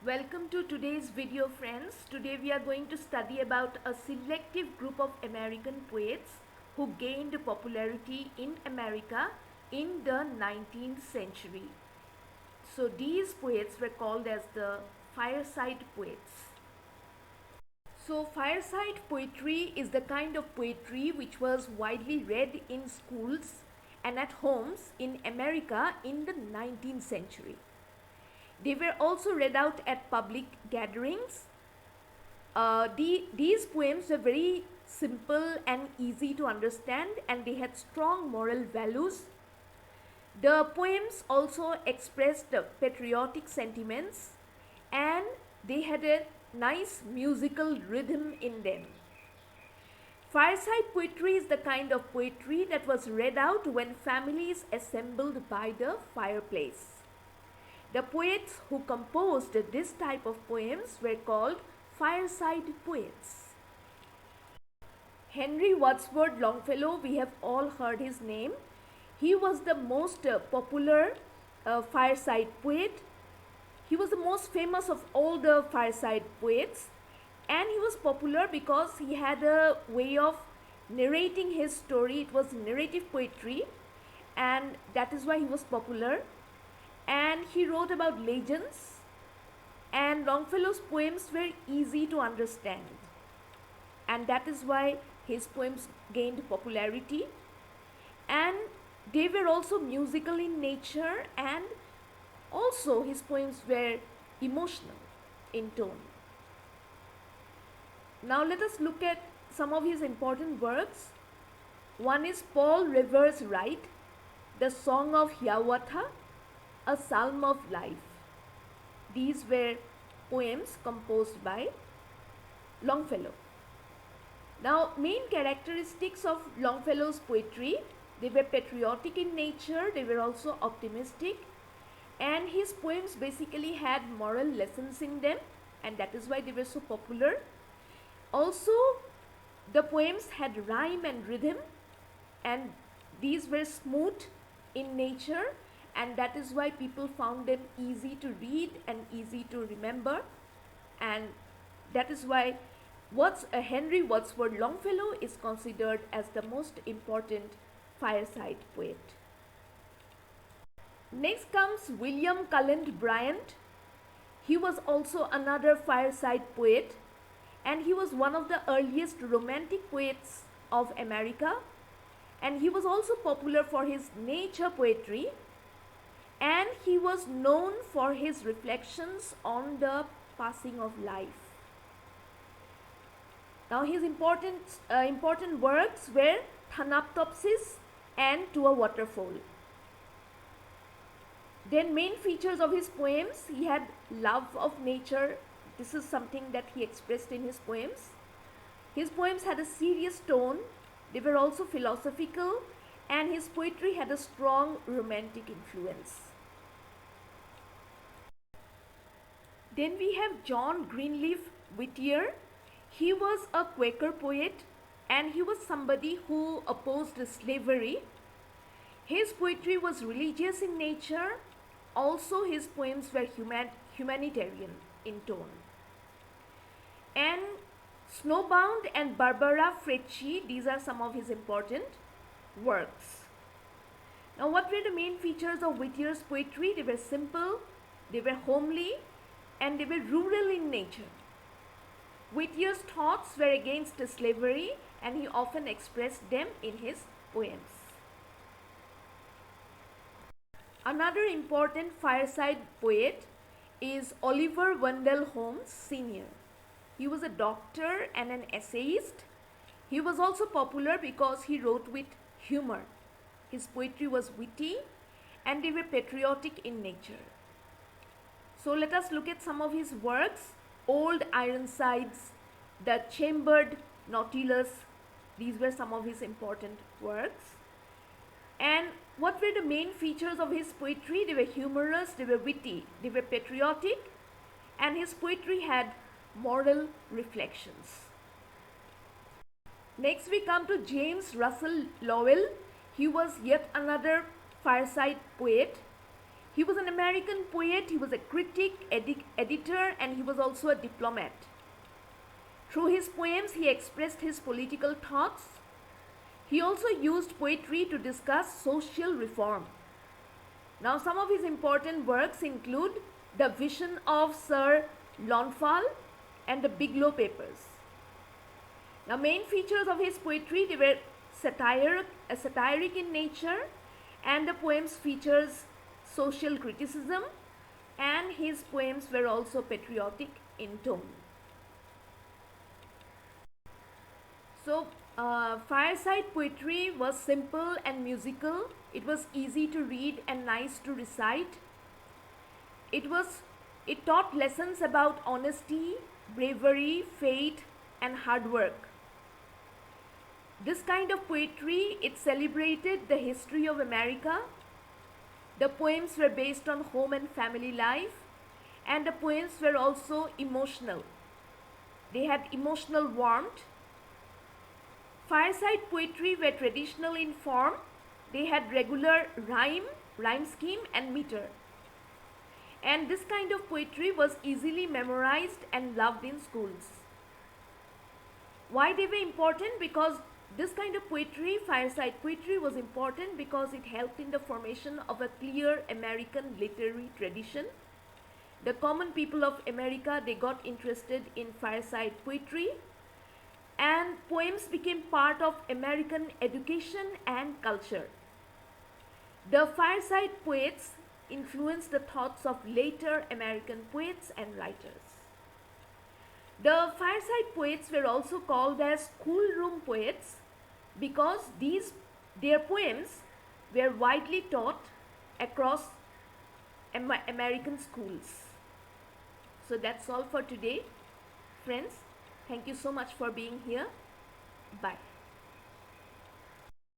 Welcome to today's video, friends. Today we are going to study about a selective group of American poets who gained popularity in America in the 19th century. So these poets were called as the Fireside Poets. So fireside poetry is the kind of poetry which was widely read in schools and at homes in America in the 19th century. They were also read out at public gatherings. These poems were very simple and easy to understand, and they had strong moral values. The poems also expressed patriotic sentiments, and they had a nice musical rhythm in them. Fireside poetry is the kind of poetry that was read out when families assembled by the fireplace. The poets who composed this type of poems were called fireside poets. Henry Wadsworth Longfellow, we have all heard his name. He was the most popular fireside poet. He was the most famous of all the fireside poets, and he was popular because he had a way of narrating his story. It was narrative poetry, and that is why he was popular. And he wrote about legends, and Longfellow's poems were easy to understand, and that is why his poems gained popularity. And they were also musical in nature, and also his poems were emotional in tone. Now let us look at some of his important works. One is Paul Revere's Ride, the Song of Hiawatha, a Psalm of Life. These were poems composed by Longfellow. Now, main characteristics of Longfellow's poetry: they were patriotic in nature, they were also optimistic, and his poems basically had moral lessons in them, and that is why they were so popular. Also, the poems had rhyme and rhythm, and these were smooth in nature, and that is why people found them easy to read and easy to remember, and that is why Henry Wadsworth Longfellow is considered as the most important fireside poet. Next comes William Cullen Bryant. He was also another fireside poet, and he was one of the earliest romantic poets of America, and he was also popular for his nature poetry, and he was known for his reflections on the passing of life. Now his important works were Thanatopsis and To a Waterfall. Then main features of his poems: he had love of nature. This is something that he expressed in his poems. His poems had a serious tone. They were also philosophical, and his poetry had a strong romantic influence. Then we have John Greenleaf Whittier. He was a Quaker poet, and he was somebody who opposed slavery. His poetry was religious in nature. Also, his poems were humanitarian in tone. And Snowbound and Barbara Frietchie, these are some of his important works. Now, what were the main features of Whittier's poetry? They were simple, they were homely, and they were rural in nature. Whittier's thoughts were against slavery, and he often expressed them in his poems. Another important fireside poet is Oliver Wendell Holmes Sr. He was a doctor and an essayist. He was also popular because he wrote with humor. His poetry was witty, and they were patriotic in nature. So let us look at some of his works. Old Ironsides, The Chambered Nautilus, these were some of his important works. And what were the main features of his poetry? They were humorous, they were witty, they were patriotic, and his poetry had moral reflections. Next we come to James Russell Lowell. He was yet another fireside poet, He was an American poet, he was a critic, editor, and he was also a diplomat. Through his poems, he expressed his political thoughts. He also used poetry to discuss social reform. Now, some of his important works include The Vision of Sir Longfellow and The Biglow Papers. Now, main features of his poetry, they were satiric in nature, and the poems features social criticism, and his poems were also patriotic in tone. So, fireside poetry was simple and musical. It was easy to read and nice to recite. It taught lessons about honesty, bravery, faith, and hard work. This kind of poetry, it celebrated the history of America. The poems were based on home and family life, and the poems were also emotional. They had emotional warmth. Fireside poetry were traditional in form. They had regular rhyme scheme, and meter. And this kind of poetry was easily memorized and loved in schools. Why they were important? Because this kind of poetry, fireside poetry, was important because it helped in the formation of a clear American literary tradition. The common people of America, they got interested in fireside poetry, and poems became part of American education and culture. The fireside poets influenced the thoughts of later American poets and writers. The fireside poets were also called as schoolroom poets because their poems were widely taught across American schools. So that's all for today, friends. Thank you so much for being here. Bye.